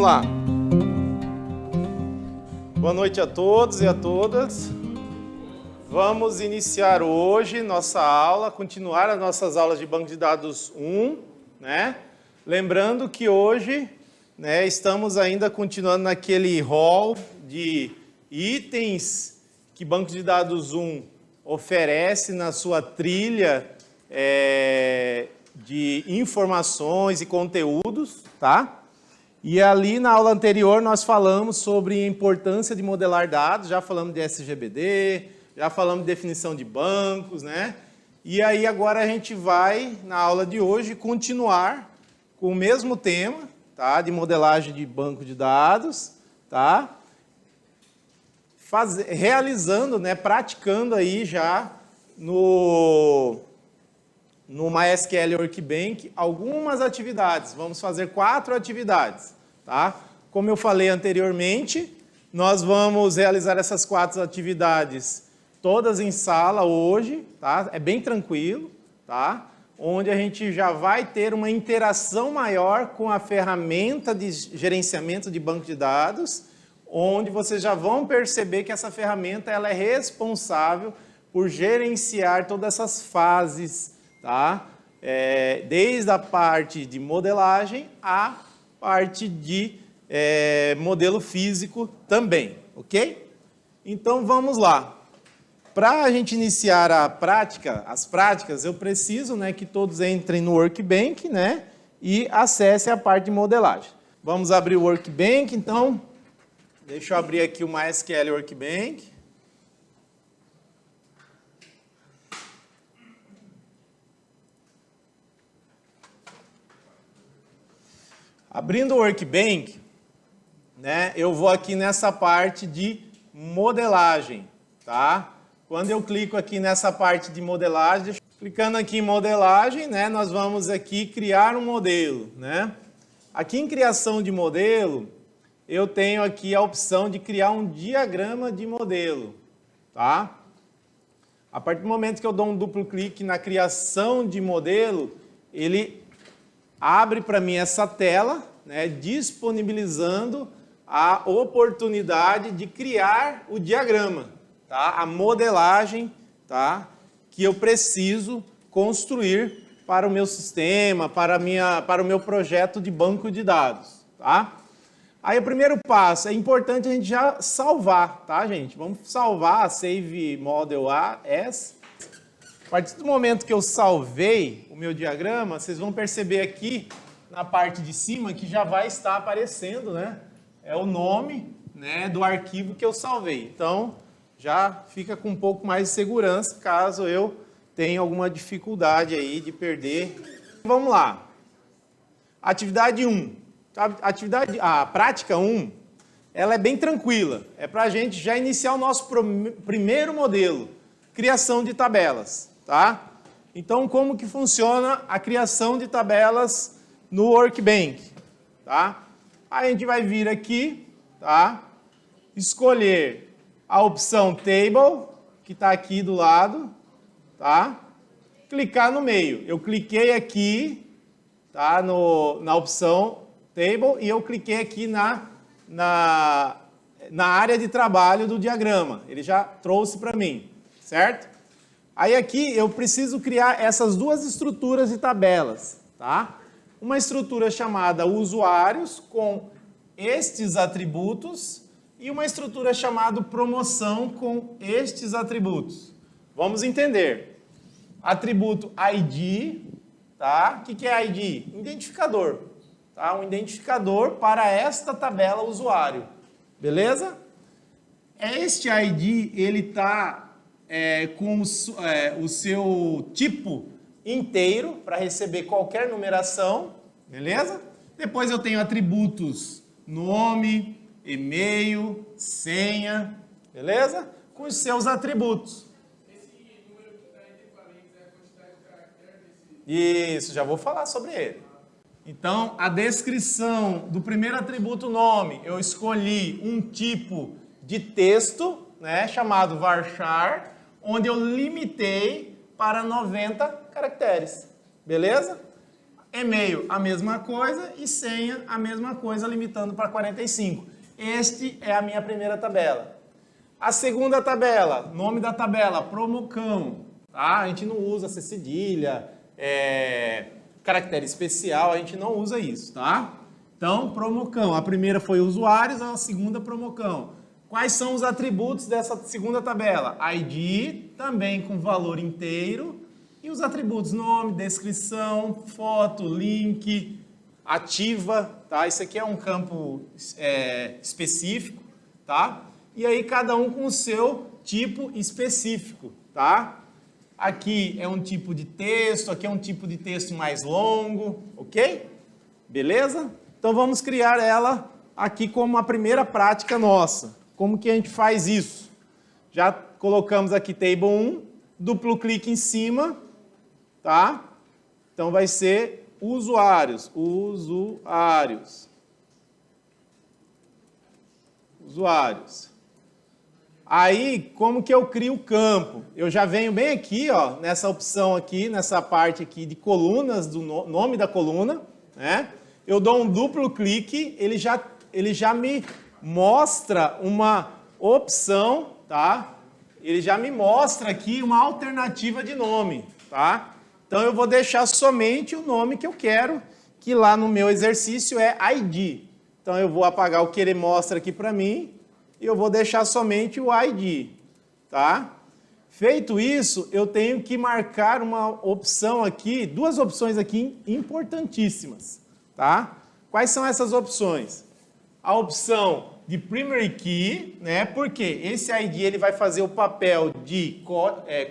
lá. Boa noite a todos e a todas. Vamos iniciar hoje nossa aula, continuar as nossas aulas de banco de dados 1, né? Lembrando que hoje, né, estamos ainda continuando naquele rol de itens que banco de dados 1 oferece na sua trilha de informações e conteúdos, tá? E ali na aula anterior nós falamos sobre a importância de modelar dados, já falamos de SGBD, já falamos de definição de bancos, né? E aí agora a gente vai, na aula de hoje, continuar com o mesmo tema, tá? De modelagem de banco de dados, tá? Realizando, né, praticando aí já no MySQL Workbench algumas atividades. Vamos fazer 4 atividades, tá? Como eu falei anteriormente, nós vamos realizar essas 4 atividades todas em sala hoje, tá? É bem tranquilo, tá? Onde a gente já vai ter uma interação maior com a ferramenta de gerenciamento de banco de dados, onde vocês já vão perceber que essa ferramenta ela é responsável por gerenciar todas essas fases, tá? Desde a parte de modelagem à parte de modelo físico também, ok? Então vamos lá. Para a gente iniciar as práticas, eu preciso, né, que todos entrem no Workbench, né, e acessem a parte de modelagem. Vamos abrir o Workbench, então. Deixa eu abrir aqui o MySQL Workbench. Abrindo o Workbench, né, eu vou aqui nessa parte de modelagem, tá? Quando eu clico aqui nessa parte de modelagem, clicando aqui em modelagem, né, nós vamos aqui criar um modelo, né? Aqui em criação de modelo, eu tenho aqui a opção de criar um diagrama de modelo, tá? A partir do momento que eu dou um duplo clique na criação de modelo, ele abre para mim essa tela, né, disponibilizando a oportunidade de criar o diagrama, tá? A modelagem, tá? Que eu preciso construir para o meu sistema, para o meu projeto de banco de dados, tá? Aí o primeiro passo, é importante a gente já salvar, tá, gente? Vamos salvar a Save Model As. A partir do momento que eu salvei o meu diagrama, vocês vão perceber aqui na parte de cima que já vai estar aparecendo, né? É o nome, né, do arquivo que eu salvei. Então, já fica com um pouco mais de segurança caso eu tenha alguma dificuldade aí de perder. Vamos lá. Atividade 1. A prática 1, ela é bem tranquila. É para a gente já iniciar o nosso primeiro modelo, criação de tabelas, tá? Então, como que funciona a criação de tabelas no Workbench, tá? Aí a gente vai vir aqui, tá? Escolher a opção Table, que está aqui do lado, tá? Clicar no meio. Eu cliquei aqui, tá? Na opção Table e eu cliquei aqui na área de trabalho do diagrama. Ele já trouxe para mim, certo? Aí aqui eu preciso criar essas duas estruturas de tabelas, tá? Uma estrutura chamada usuários com estes atributos e uma estrutura chamada promoção com estes atributos. Vamos entender. Atributo ID, tá? O que é ID? Identificador. Tá? Um identificador para esta tabela usuário. Beleza? Este ID, ele está com o seu tipo inteiro para receber qualquer numeração. Beleza? Depois eu tenho atributos nome, e-mail, senha. Beleza? Com os seus atributos. Esse número que está entre parênteses é a quantidade de caracteres desse... Isso, já vou falar sobre ele. Então, a descrição do primeiro atributo nome, eu escolhi um tipo de texto, né, chamado varchar, onde eu limitei para 90 caracteres. Beleza? E-mail, a mesma coisa, e senha, a mesma coisa, limitando para 45. Este é a minha primeira tabela. A segunda tabela, nome da tabela, Promocão. Tá? A gente não usa C cedilha, caractere especial, a gente não usa isso, tá? Então, Promocão. A primeira foi usuários, a segunda Promocão. Quais são os atributos dessa segunda tabela? ID, também com valor inteiro. E os atributos, nome, descrição, foto, link, ativa, tá? Isso aqui é um campo específico, tá? E aí cada um com o seu tipo específico, tá? Aqui é um tipo de texto, aqui é um tipo de texto mais longo, ok? Beleza? Então vamos criar ela aqui como a primeira prática nossa. Como que a gente faz isso? Já colocamos aqui Table 1, duplo clique em cima, tá? Então vai ser usuários, usuários. Aí, como que eu crio o campo? Eu já venho bem aqui, ó, nessa opção aqui, nessa parte aqui de colunas, do nome da coluna, né? Eu dou um duplo clique, ele já me mostra uma opção, tá? Ele já me mostra aqui uma alternativa de nome, tá? Então eu vou deixar somente o nome que eu quero, que lá no meu exercício é ID. Então eu vou apagar o que ele mostra aqui para mim e eu vou deixar somente o ID, tá? Feito isso, eu tenho que marcar uma opção aqui, duas opções aqui importantíssimas, tá? Quais são essas opções? A opção de primary key, né? Porque esse ID ele vai fazer o papel de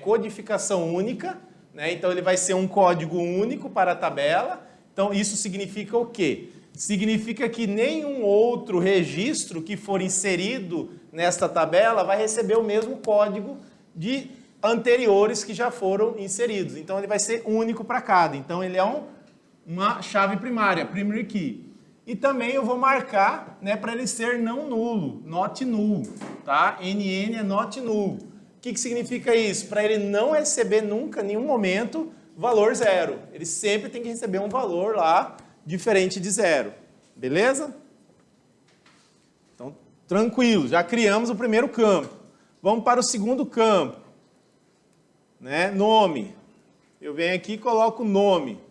codificação única, né? Então ele vai ser um código único para a tabela. Então isso significa o quê? Significa que nenhum outro registro que for inserido nesta tabela vai receber o mesmo código de anteriores que já foram inseridos. Então ele vai ser único para cada. Então ele é uma chave primária, primary key. E também eu vou marcar, né, para ele ser não nulo, not null, tá? NN é not null. O que significa isso? Para ele não receber nunca, em nenhum momento, valor zero. Ele sempre tem que receber um valor lá diferente de zero. Beleza? Então, tranquilo, já criamos o primeiro campo. Vamos para o segundo campo. Né? Nome. Eu venho aqui e coloco nome.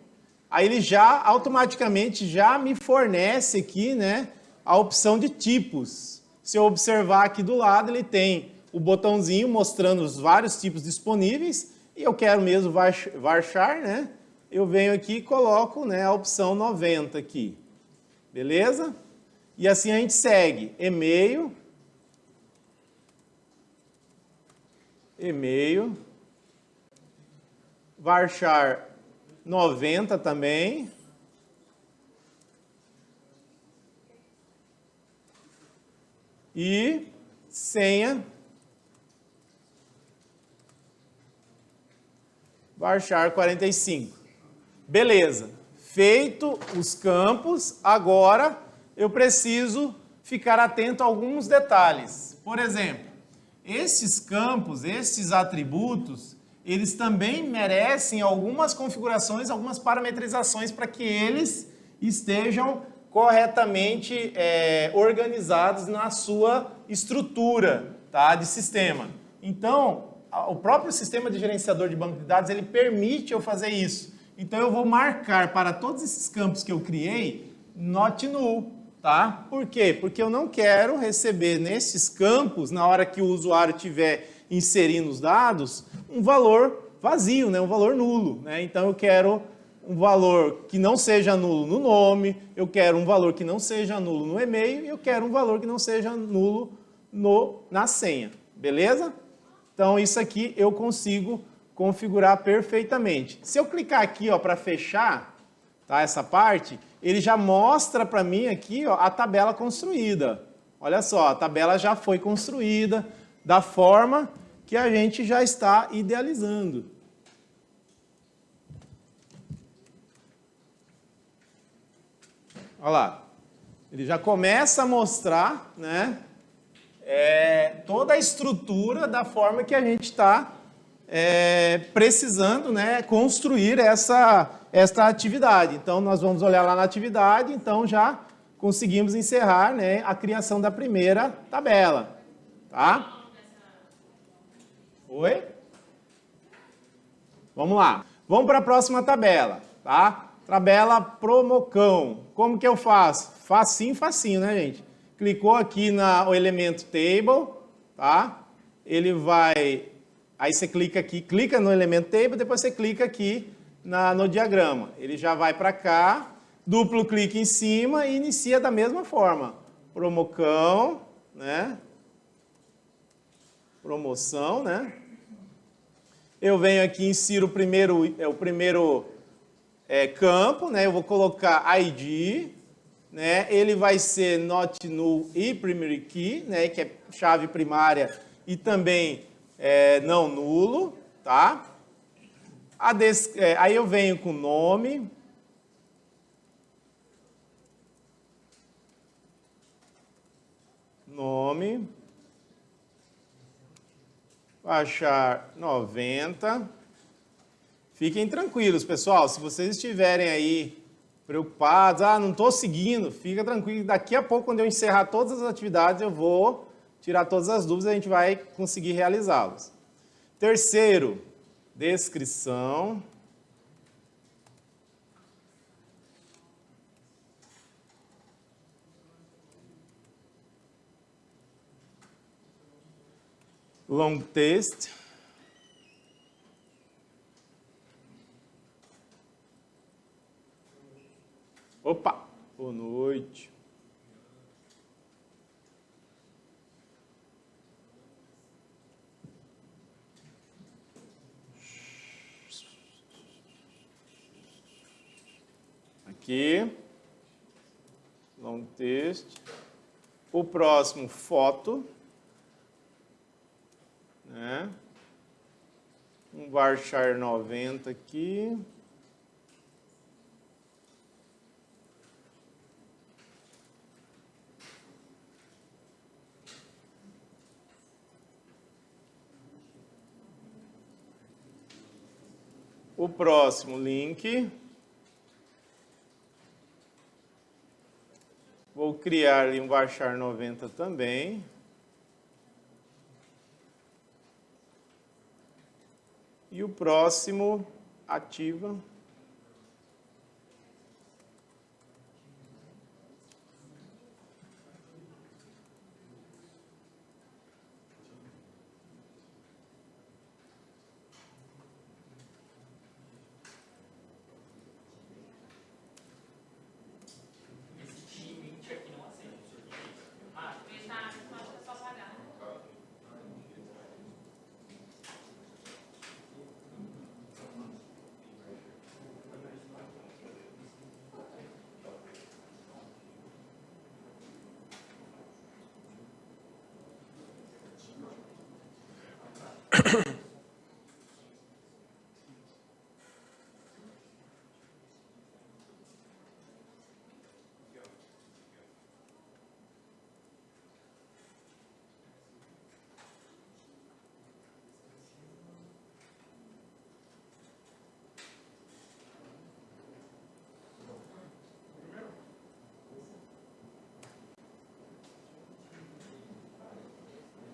Aí ele já automaticamente já me fornece aqui, né, a opção de tipos. Se eu observar aqui do lado, ele tem o botãozinho mostrando os vários tipos disponíveis e eu quero mesmo varchar, né? Eu venho aqui e coloco, né, a opção 90 aqui. Beleza? E assim a gente segue. E-mail, varchar 90 também. E senha, varchar 45. Beleza. Feito os campos, agora eu preciso ficar atento a alguns detalhes. Por exemplo, esses campos, esses atributos, eles também merecem algumas configurações, algumas parametrizações para que eles estejam corretamente organizados na sua estrutura, tá, de sistema. Então, o próprio sistema de gerenciador de banco de dados, ele permite eu fazer isso. Então, eu vou marcar para todos esses campos que eu criei, not null, tá? Por quê? Porque eu não quero receber nesses campos, na hora que o usuário estiver inserindo os dados, um valor vazio, né? Um valor nulo, né? Então, eu quero um valor que não seja nulo no nome, eu quero um valor que não seja nulo no e-mail e eu quero um valor que não seja nulo na senha, beleza? Então, isso aqui eu consigo configurar perfeitamente. Se eu clicar aqui para fechar, tá, essa parte, ele já mostra para mim aqui a tabela construída. Olha só, a tabela já foi construída da forma que a gente já está idealizando. Olha lá, ele já começa a mostrar, né, toda a estrutura da forma que a gente está precisando, né, construir essa esta atividade. Então, nós vamos olhar lá na atividade, então já conseguimos encerrar, né, a criação da primeira tabela. Tá? Oi? Vamos lá. Vamos para a próxima tabela, tá? Tabela Promocão. Como que eu faço? Facinho, facinho, né, gente? Clicou aqui no elemento Table, tá? Ele vai... Aí você clica aqui, clica no elemento Table, depois você clica aqui no diagrama. Ele já vai para cá, duplo clique em cima e inicia da mesma forma. Promocão, né? Promoção, né? Eu venho aqui e insiro o primeiro campo, né? Eu vou colocar ID, né? Ele vai ser not null e primary key, né? Que é chave primária e também não nulo, tá? Aí eu venho com nome. Nome. Baixar 90. Fiquem tranquilos, pessoal. Se vocês estiverem aí preocupados, não estou seguindo, fica tranquilo. Daqui a pouco, quando eu encerrar todas as atividades, eu vou tirar todas as dúvidas e a gente vai conseguir realizá-las. Terceiro, descrição. Long text. Opa, boa noite. Aqui. Long text. O próximo, foto. Né? Um varchar 90 aqui. O próximo link. Vou criar ali um varchar 90 também. E o próximo, ativa.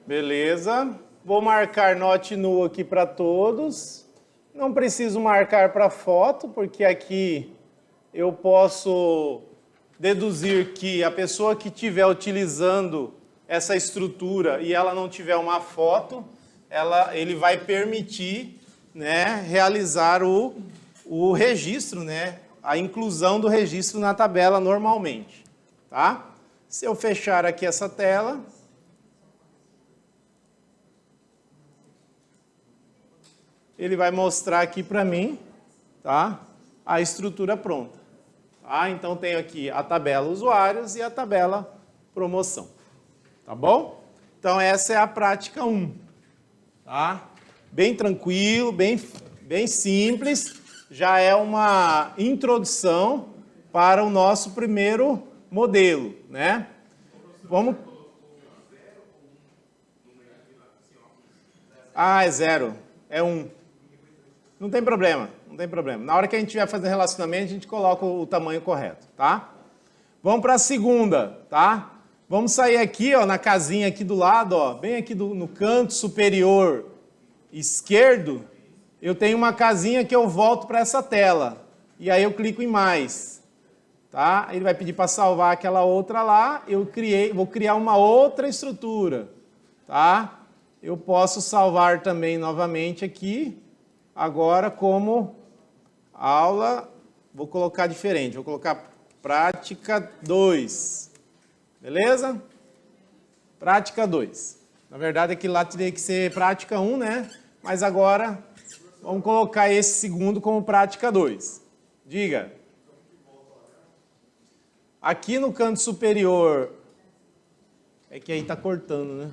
Beleza. Vou marcar not null aqui para todos. Não preciso marcar para foto, porque aqui eu posso deduzir que a pessoa que estiver utilizando essa estrutura e ela não tiver uma foto, ele vai permitir, né, realizar o registro, né, a inclusão do registro na tabela normalmente. Tá? Se eu fechar aqui essa tela... ele vai mostrar aqui para mim, tá? A estrutura pronta. Tá? Então, tenho aqui a tabela usuários e a tabela promoção. Tá bom? Então, essa é a prática 1. Tá? Bem tranquilo, bem simples. Já é uma introdução para o nosso primeiro modelo, né? Vamos... é 0. É 1. Não tem problema, não tem problema. Na hora que a gente estiver fazendo relacionamento, a gente coloca o tamanho correto, tá? Vamos para a segunda, tá? Vamos sair aqui, ó, na casinha aqui do lado, ó, bem aqui no canto superior esquerdo, eu tenho uma casinha que eu volto para essa tela. E aí eu clico em mais, tá? Ele vai pedir para salvar aquela outra lá, vou criar uma outra estrutura, tá? Eu posso salvar também novamente aqui, agora como aula, vou colocar diferente, vou colocar prática 2, beleza? Prática 2. Na verdade, aqui lá teria que ser prática 1, né? Mas agora, vamos colocar esse segundo como prática 2. Diga. Aqui no canto superior, é que aí está cortando, né?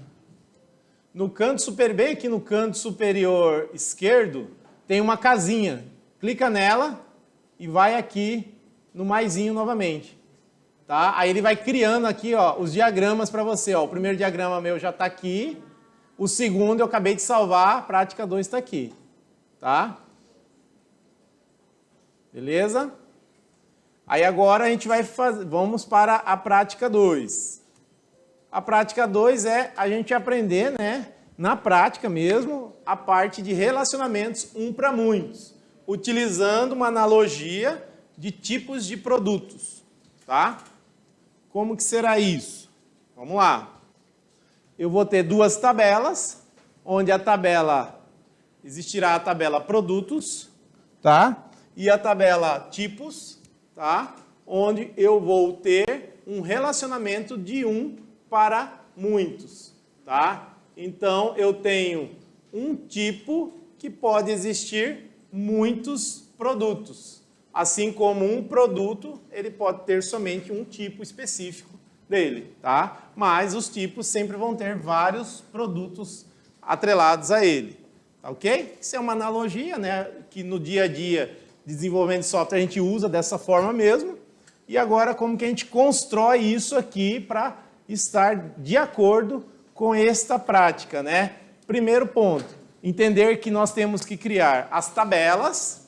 No canto superior, bem aqui no canto superior esquerdo, tem uma casinha. Clica nela e vai aqui no maisinho novamente. Tá? Aí ele vai criando aqui, ó, os diagramas para você. Ó. O primeiro diagrama meu já está aqui. O segundo eu acabei de salvar, a prática 2 está aqui. Tá? Beleza? Aí agora a gente vai vamos para a prática 2. A prática 2 é a gente aprender, né, na prática mesmo, a parte de relacionamentos um para muitos, utilizando uma analogia de tipos de produtos, tá? Como que será isso? Vamos lá. Eu vou ter duas tabelas, onde existirá a tabela produtos, tá? E a tabela tipos, tá? Onde eu vou ter um relacionamento de um para muitos, tá? Então, eu tenho um tipo que pode existir muitos produtos. Assim como um produto, ele pode ter somente um tipo específico dele, tá? Mas os tipos sempre vão ter vários produtos atrelados a ele, tá ok? Isso é uma analogia, né? Que no dia a dia de desenvolvimento de software a gente usa dessa forma mesmo. E agora, como que a gente constrói isso aqui para estar de acordo com esta prática, né? Primeiro ponto, entender que nós temos que criar as tabelas.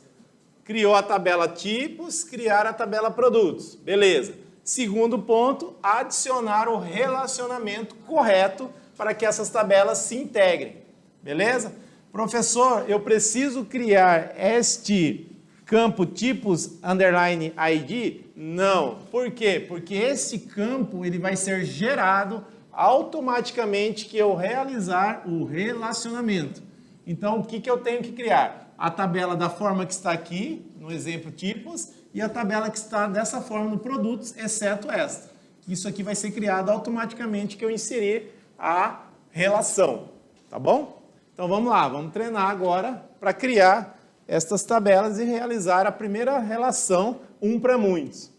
Criou a tabela tipos, criar a tabela produtos. Beleza. Segundo ponto, adicionar o relacionamento correto para que essas tabelas se integrem. Beleza? Professor, eu preciso criar este campo tipos underline ID? Não. Por quê? Porque esse campo ele vai ser gerado automaticamente que eu realizar o relacionamento. Então, o que eu tenho que criar? A tabela da forma que está aqui, no exemplo tipos, e a tabela que está dessa forma no produtos, exceto esta. Isso aqui vai ser criado automaticamente que eu inserir a relação, tá bom? Então vamos lá, vamos treinar agora para criar estas tabelas e realizar a primeira relação um para muitos.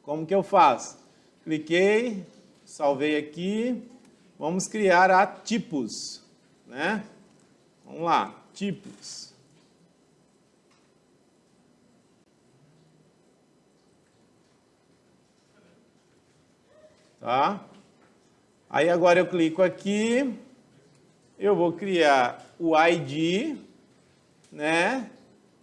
Como que eu faço? Cliquei, salvei aqui, vamos criar a tipos, né? Vamos lá, tipos. Tá? Aí agora eu clico aqui, eu vou criar o ID, né?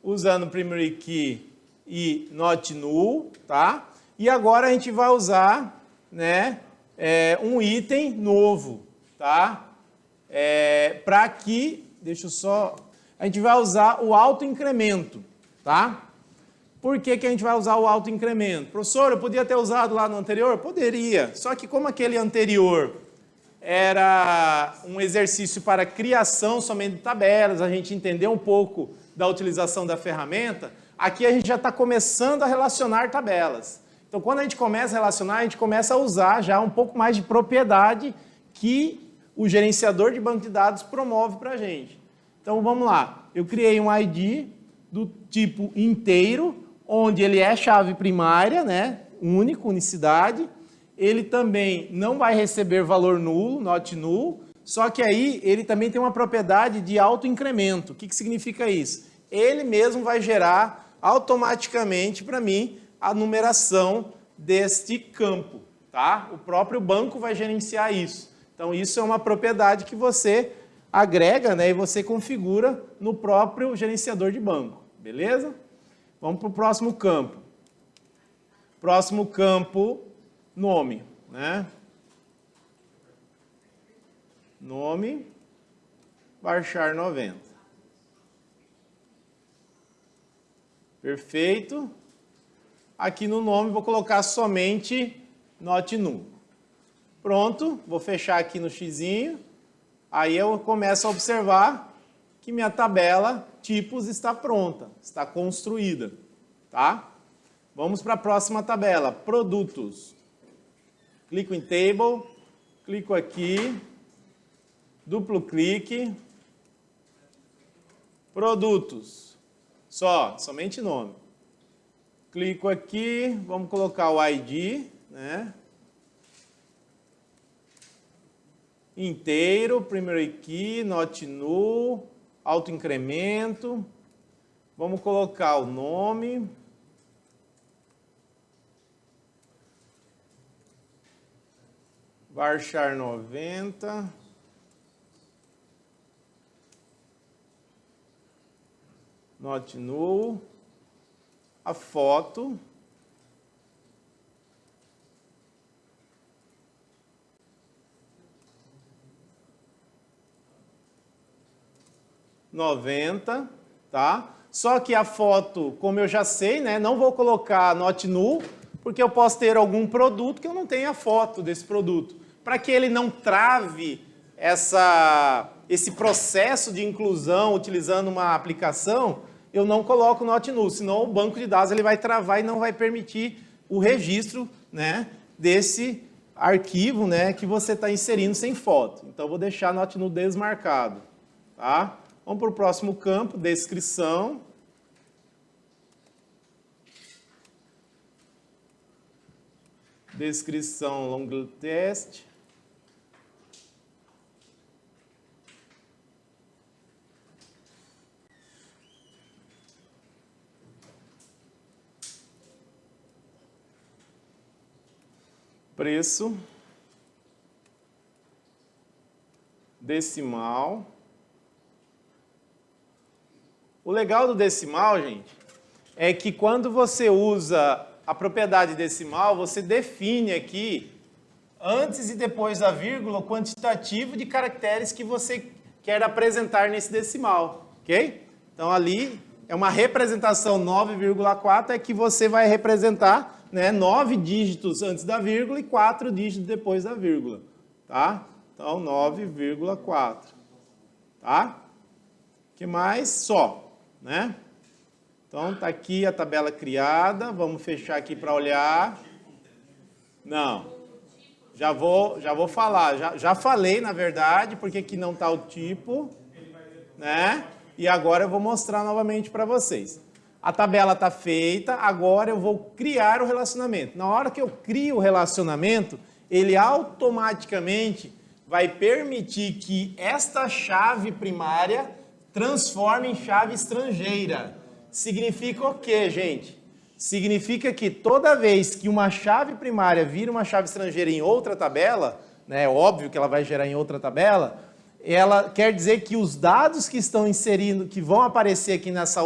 Usando primary key e not null, tá? E agora a gente vai usar, né, um item novo, tá? Para que, deixa eu só, a gente vai usar o autoincremento, tá? Por que que a gente vai usar o autoincremento? Professor, eu podia ter usado lá no anterior? Poderia, só que como aquele anterior era um exercício para criação somente de tabelas, a gente entendeu um pouco da utilização da ferramenta, aqui a gente já está começando a relacionar tabelas. Então, quando a gente começa a relacionar, a gente começa a usar já um pouco mais de propriedade que o gerenciador de banco de dados promove para a gente. Então, vamos lá. Eu criei um ID do tipo inteiro, onde ele é chave primária, né? Único, unicidade. Ele também não vai receber valor nulo, not null, só que aí ele também tem uma propriedade de autoincremento. O que significa isso? Ele mesmo vai gerar automaticamente para mim a numeração deste campo, tá? O próprio banco vai gerenciar isso. Então isso é uma propriedade que você agrega, né, e você configura no próprio gerenciador de banco, beleza? Vamos para o próximo campo. Próximo campo, nome, né? Nome, varchar 90. Perfeito. Aqui no nome vou colocar somente not null. Pronto, vou fechar aqui no xizinho. Aí eu começo a observar que minha tabela tipos está pronta, está construída, tá? Vamos para a próxima tabela, produtos. Clico em Table, clico aqui, duplo clique, produtos, somente nome. Clico aqui, vamos colocar o ID, né? Inteiro, primary key, not null, autoincremento. Vamos colocar o nome. Varchar 90. Not null. A foto. $90, tá? Só que a foto, como eu já sei, né, não vou colocar not null, porque eu posso ter algum produto que eu não tenha foto desse produto. Para que ele não trave esse processo de inclusão utilizando uma aplicação, eu não coloco not null, senão o banco de dados ele vai travar e não vai permitir o registro, né, desse arquivo, né, que você está inserindo sem foto. Então, eu vou deixar not null desmarcado, tá? Vamos para o próximo campo, descrição. Descrição long test. Preço. Decimal. O legal do decimal, gente, é que quando você usa a propriedade decimal, você define aqui, antes e depois da vírgula, o quantitativo de caracteres que você quer apresentar nesse decimal, ok? Então, ali é uma representação 9,4, é que você vai representar, né, 9 dígitos antes da vírgula e 4 dígitos depois da vírgula, tá? Então, 9,4, tá? O que mais? Só. Né? Então, está aqui a tabela criada. Vamos fechar aqui para olhar. Não. Já vou falar. Já falei, na verdade, porque aqui não está o tipo. Né? E agora eu vou mostrar novamente para vocês. A tabela está feita. Agora eu vou criar o relacionamento. Na hora que eu crio o relacionamento, ele automaticamente vai permitir que esta chave primária transforma em chave estrangeira. Significa o quê, gente? Significa que toda vez que uma chave primária vira uma chave estrangeira em outra tabela, né, é óbvio que ela vai gerar em outra tabela, ela quer dizer que os dados que estão inserindo, que vão aparecer aqui nessa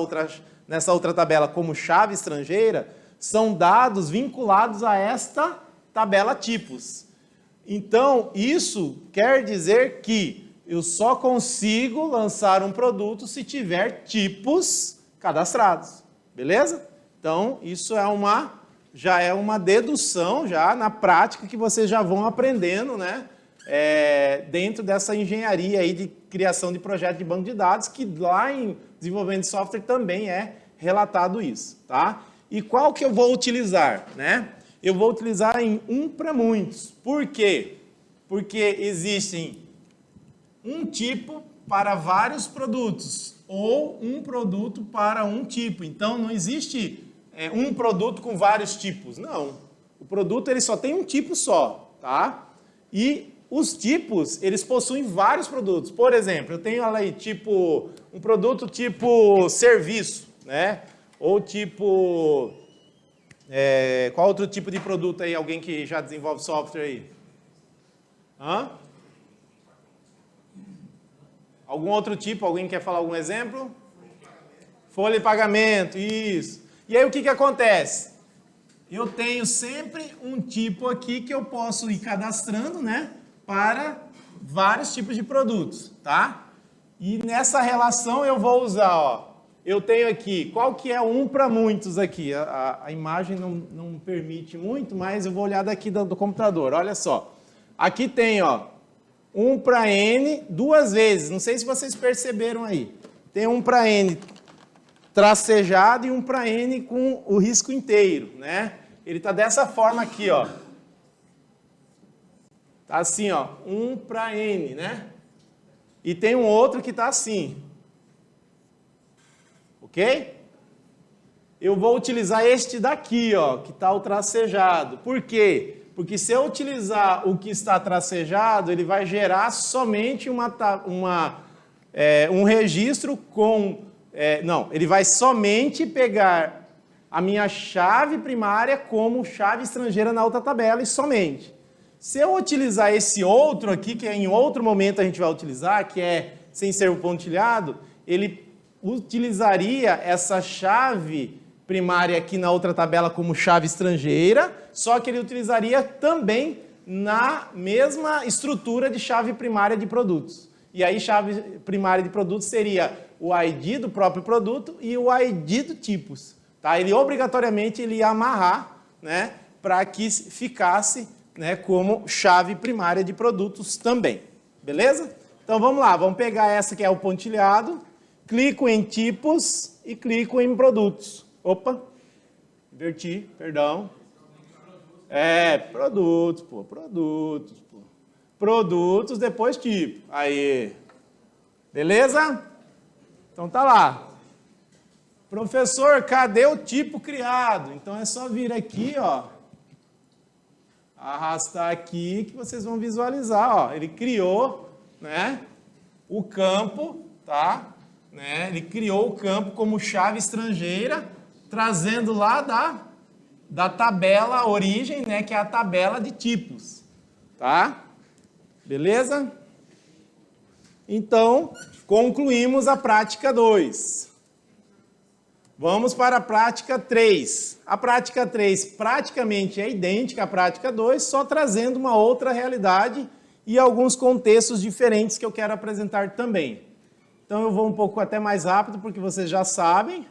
outra tabela como chave estrangeira, são dados vinculados a esta tabela tipos. Então, isso quer dizer que eu só consigo lançar um produto se tiver tipos cadastrados, beleza? Então, isso já é uma dedução, já na prática, que vocês já vão aprendendo, né? Dentro dessa engenharia aí de criação de projeto de banco de dados, que lá em desenvolvimento de software também é relatado isso, tá? E qual que eu vou utilizar, né? Eu vou utilizar em um para muitos. Por quê? Porque existem um tipo para vários produtos, ou um produto para um tipo. Então, não existe um produto com vários tipos. Não. O produto ele só tem um tipo só, tá? E os tipos, eles possuem vários produtos. Por exemplo, eu tenho aí um produto tipo serviço, né? Ou tipo... qual outro tipo de produto aí? Alguém que já desenvolve software aí? Hã? Algum outro tipo? Alguém quer falar algum exemplo? Folha de pagamento, isso. E aí o que que acontece? Eu tenho sempre um tipo aqui que eu posso ir cadastrando, né? Para vários tipos de produtos, tá? E nessa relação eu vou usar, ó. Eu tenho aqui, qual que é um para muitos aqui? A imagem não permite muito, mas eu vou olhar daqui do computador. Olha só. Aqui tem, ó, um para N duas vezes. Não sei se vocês perceberam aí. Tem um para N tracejado e um para N com o risco inteiro, né? Ele está dessa forma aqui, ó. Tá assim, ó, 1 para N, né? E tem um outro que está assim. Ok? Eu vou utilizar este daqui, ó, que está o tracejado. Por quê? Porque se eu utilizar o que está tracejado, ele vai gerar somente um registro com... não, ele vai somente pegar a minha chave primária como chave estrangeira na outra tabela e somente. Se eu utilizar esse outro aqui, que em outro momento a gente vai utilizar, que é sem ser o pontilhado, ele utilizaria essa chave primária aqui na outra tabela como chave estrangeira, só que ele utilizaria também na mesma estrutura de chave primária de produtos. E aí chave primária de produtos seria o ID do próprio produto e o ID do tipos. Tá? Ele obrigatoriamente ele ia amarrar, né, para que ficasse, né, como chave primária de produtos também. Beleza? Então vamos lá, vamos pegar essa que é o pontilhado, clico em tipos e clico em produtos. Opa, inverti, perdão. Produtos, pô, produtos, pô. Produtos, depois tipo. Aí. Beleza? Então tá lá. Professor, cadê o tipo criado? Então é só vir aqui, ó. Arrastar aqui que vocês vão visualizar, ó. Ele criou, né, o campo, tá? Né? Ele criou o campo como chave estrangeira, trazendo lá da tabela origem, né, que é a tabela de tipos, tá? Beleza? Então, concluímos a prática 2. Vamos para a prática 3. A prática 3 praticamente é idêntica à prática 2, só trazendo uma outra realidade e alguns contextos diferentes que eu quero apresentar também. Então eu vou um pouco até mais rápido, porque vocês já sabem,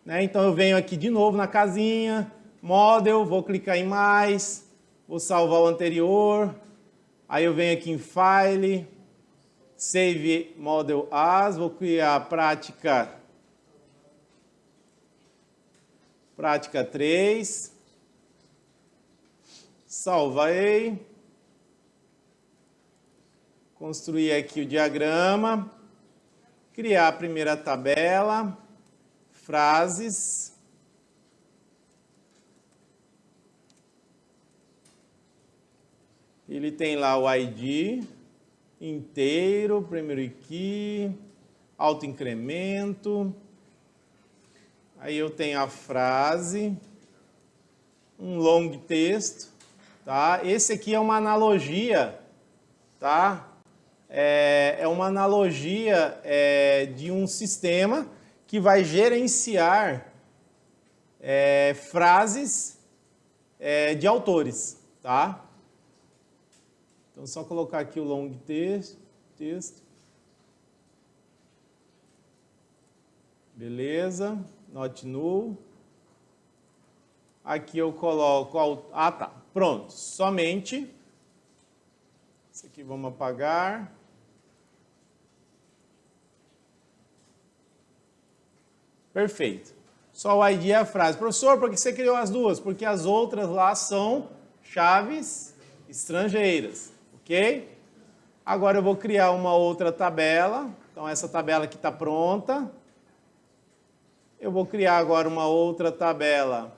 né? Então eu venho aqui de novo na casinha, Model, vou clicar em mais, vou salvar o anterior, aí eu venho aqui em File, Save Model As, vou criar a prática 3, salvei, construir aqui o diagrama, criar a primeira tabela, frases, ele tem lá o ID inteiro, primary key, autoincremento, aí eu tenho a frase, um long texto, tá? Esse aqui é uma analogia, tá? É uma analogia de um sistema que vai gerenciar frases de autores, tá? Então, só colocar aqui o long texto. Beleza. Not null. Aqui eu coloco... Ah, tá. Pronto. Somente. Isso aqui vamos apagar. Perfeito. Só o ID é a frase. Professor, por que você criou as duas? Porque as outras lá são chaves estrangeiras. Ok? Agora eu vou criar uma outra tabela. Então, essa tabela aqui está pronta. Eu vou criar agora uma outra tabela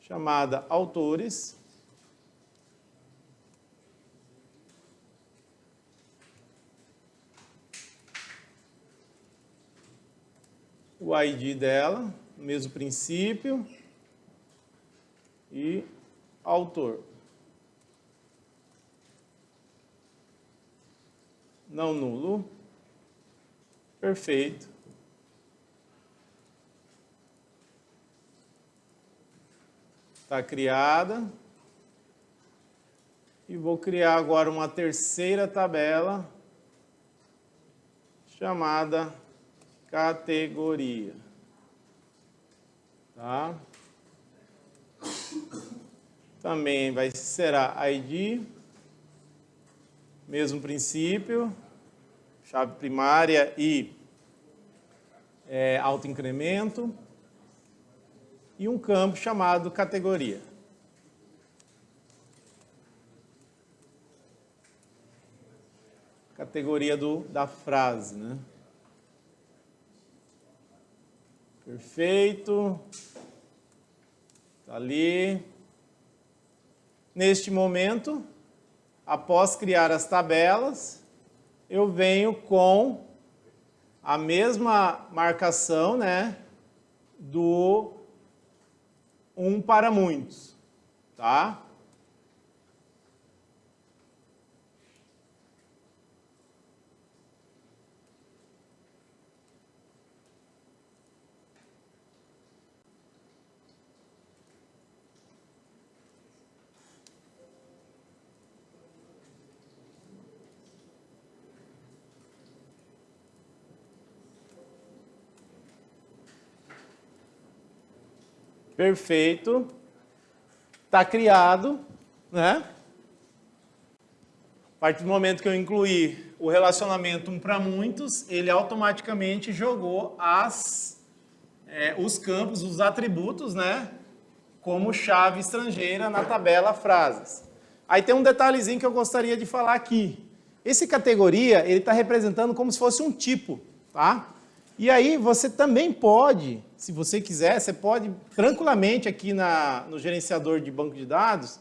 chamada autores. O ID dela, mesmo princípio. E autor. não nulo. Perfeito. Está criada. E vou criar agora uma terceira tabela chamada categoria. Tá? Também será ID, mesmo princípio, chave primária e autoincremento, e um campo chamado categoria. Categoria da frase, né? Perfeito. Tá ali. Neste momento, após criar as tabelas, eu venho com a mesma marcação, né, do um para muitos, tá? Perfeito. Está criado, né? A partir do momento que eu incluí o relacionamento um para muitos, ele automaticamente jogou os campos, os atributos, né? Como chave estrangeira na tabela frases. Aí tem um detalhezinho que eu gostaria de falar aqui. Esse categoria, ele está representando como se fosse um tipo, tá? E aí você também pode, se você quiser, você pode tranquilamente aqui no gerenciador de banco de dados,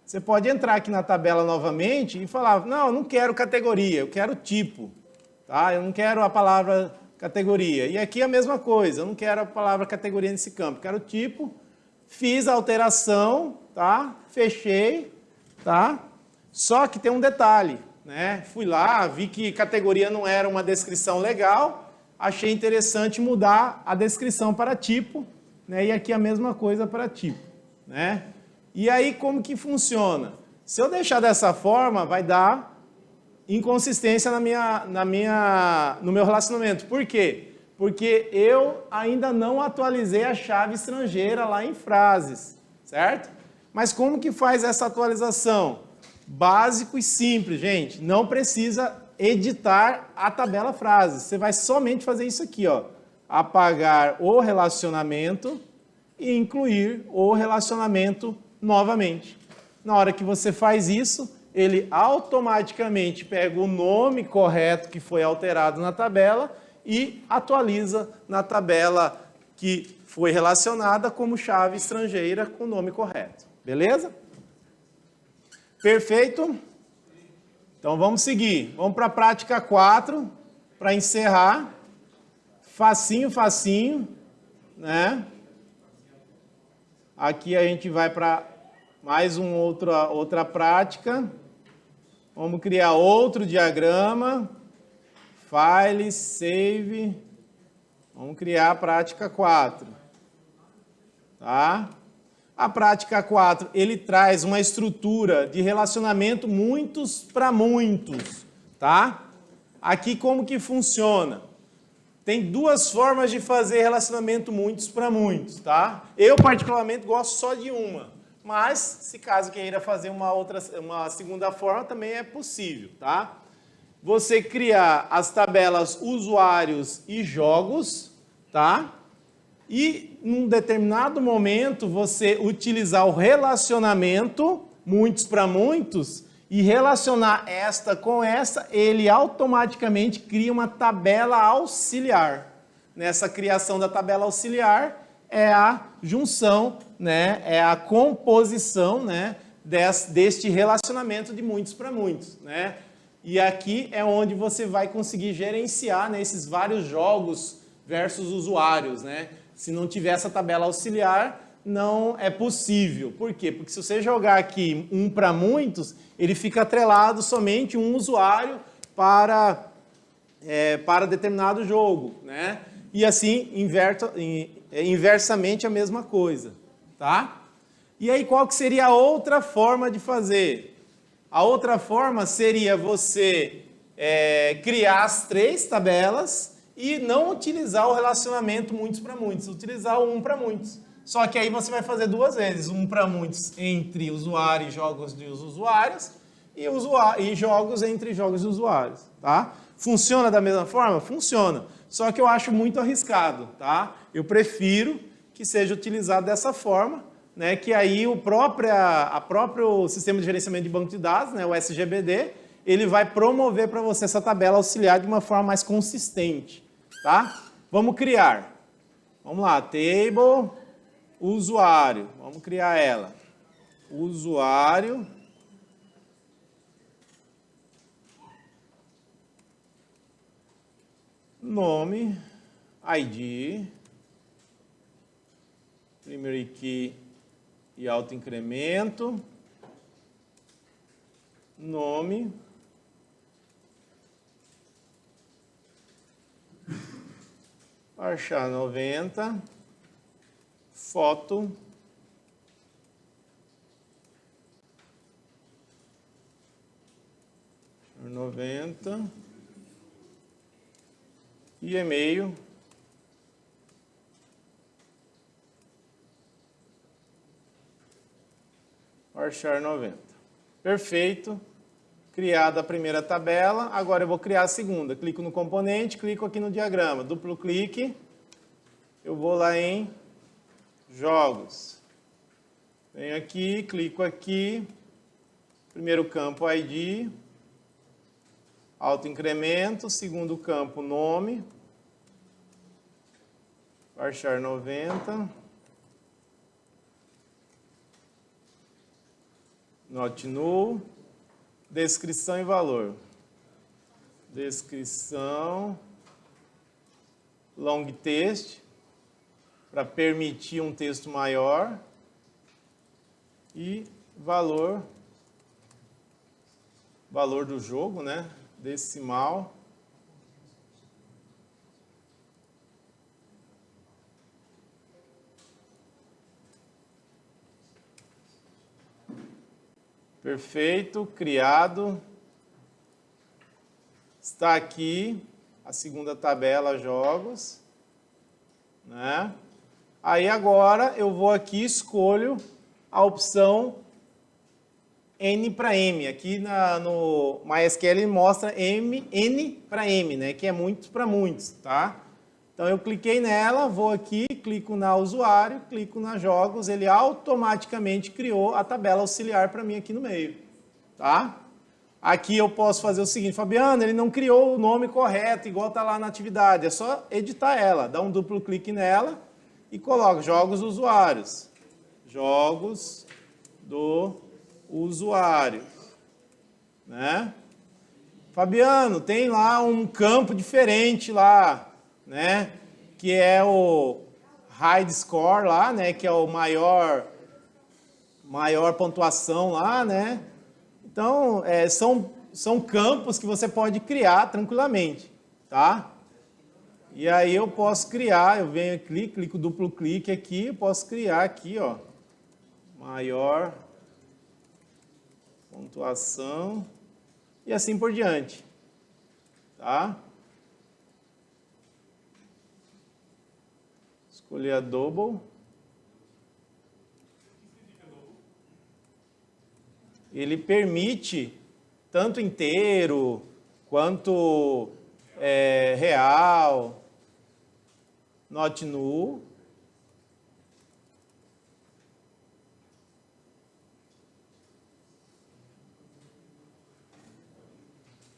você pode entrar aqui na tabela novamente e falar, não, eu não quero categoria, eu quero tipo, tá? Eu não quero a palavra categoria. E aqui é a mesma coisa, eu não quero a palavra categoria nesse campo, quero tipo, fiz a alteração, tá? Fechei, tá? Só que tem um detalhe, né? Fui lá, vi que categoria não era uma descrição legal, achei interessante mudar a descrição para tipo, né? E aqui a mesma coisa para tipo, né? E aí como que funciona? Se eu deixar dessa forma, vai dar inconsistência no meu relacionamento. Por quê? Porque eu ainda não atualizei a chave estrangeira lá em frases, certo? Mas como que faz essa atualização? Básico e simples, gente. Não precisa editar a tabela frases. Você vai somente fazer isso aqui, ó. Apagar o relacionamento e incluir o relacionamento novamente. Na hora que você faz isso, ele automaticamente pega o nome correto que foi alterado na tabela e atualiza na tabela que foi relacionada como chave estrangeira com o nome correto. Beleza? Perfeito? Então vamos seguir. Vamos para a prática 4, para encerrar. Facinho, facinho, né? Aqui a gente vai para mais outra prática. Vamos criar outro diagrama. File, save. Vamos criar a prática 4. Tá? A prática 4, ele traz uma estrutura de relacionamento muitos para muitos, tá? Aqui como que funciona? Tem duas formas de fazer relacionamento muitos para muitos, tá? Eu particularmente gosto só de uma, mas se caso queira fazer uma segunda forma também é possível, tá? Você criar as tabelas usuários e jogos, tá? E, num determinado momento, você utilizar o relacionamento, muitos para muitos, e relacionar esta com essa, ele automaticamente cria uma tabela auxiliar. Nessa criação da tabela auxiliar é a junção, né, é a composição, né, deste relacionamento de muitos para muitos, né? E aqui é onde você vai conseguir gerenciar, né, esses vários jogos versus usuários, né? Se não tiver essa tabela auxiliar, não é possível. Por quê? Porque se você jogar aqui um para muitos, ele fica atrelado somente um usuário para determinado jogo, né? E assim, inversamente a mesma coisa, tá? E aí, qual que seria a outra forma de fazer? A outra forma seria você criar as 3 tabelas e não utilizar o relacionamento muitos para muitos, utilizar o 1 para muitos. Só que aí você vai fazer 2 vezes, 1 para muitos entre usuário e jogos dos usuários e jogos entre jogos de usuários, tá? Funciona da mesma forma? Funciona. Só que eu acho muito arriscado, tá? Eu prefiro que seja utilizado dessa forma, né? Que aí o próprio sistema de gerenciamento de banco de dados, né? O SGBD, ele vai promover para você essa tabela auxiliar de uma forma mais consistente, tá? Vamos criar. Vamos lá, table, usuário. Vamos criar ela. Usuário. Nome, ID, primary key e autoincremento, nome, varchar 90, foto, varchar 90 e e-mail, varchar 90. Perfeito. Criada a primeira tabela, agora eu vou criar a segunda. Clico no componente, clico aqui no diagrama, duplo clique, eu vou lá em jogos. Venho aqui, clico aqui, primeiro campo ID, autoincremento, segundo campo nome, varchar 90, not null, descrição e valor. Descrição, long text, para permitir um texto maior, e valor do jogo, né? Decimal. Perfeito, criado. Está aqui a segunda tabela, jogos, né? Aí agora eu vou aqui e escolho a opção N para M. Aqui no MySQL ele mostra N para M, né? Que é muitos para muitos, tá? Então eu cliquei nela, vou aqui, clico na usuário, clico na jogos, ele automaticamente criou a tabela auxiliar para mim aqui no meio, tá? Aqui eu posso fazer o seguinte, Fabiano, ele não criou o nome correto, igual está lá na atividade, é só editar ela, dá um duplo clique nela e coloca jogos usuários, jogos do usuário, né? Fabiano, tem lá um campo diferente lá, né? Que é o high score lá, né? Que é o maior pontuação lá, né? Então, são campos que você pode criar tranquilamente, tá? E aí eu posso criar, eu venho aqui, clico duplo clique aqui, eu posso criar aqui, ó, maior pontuação e assim por diante, tá? Escolher a double. Ele permite tanto inteiro quanto real, not null.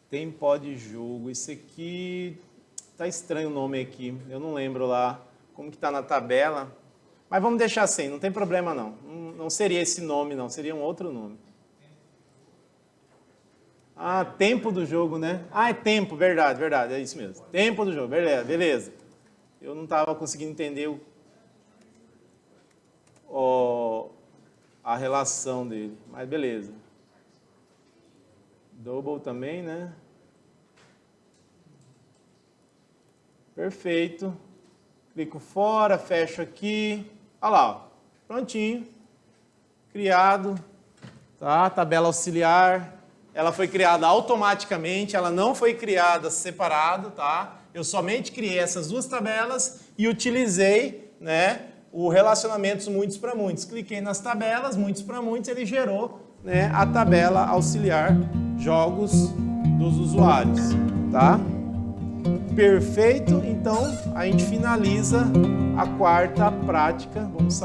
Tem pode jogo. Esse aqui tá estranho o nome aqui. Eu não lembro lá como que tá na tabela. Mas vamos deixar assim, não tem problema não. Não seria esse nome não, seria um outro nome. Ah, tempo do jogo, né? Ah, é tempo, verdade, é isso mesmo. Tempo do jogo, beleza. Eu não estava conseguindo entender a relação dele, mas beleza. Double também, né? Perfeito. Clico fora, fecho aqui. Olha lá, ó. Prontinho. Criado. Tá? Tabela auxiliar. Ela foi criada automaticamente, ela não foi criada separado, tá? Eu somente criei essas duas tabelas e utilizei, né, o relacionamentos muitos para muitos. Cliquei nas tabelas, muitos para muitos, ele gerou, né, a tabela auxiliar jogos dos usuários, tá? Perfeito, então a gente finaliza a quarta prática. Vamos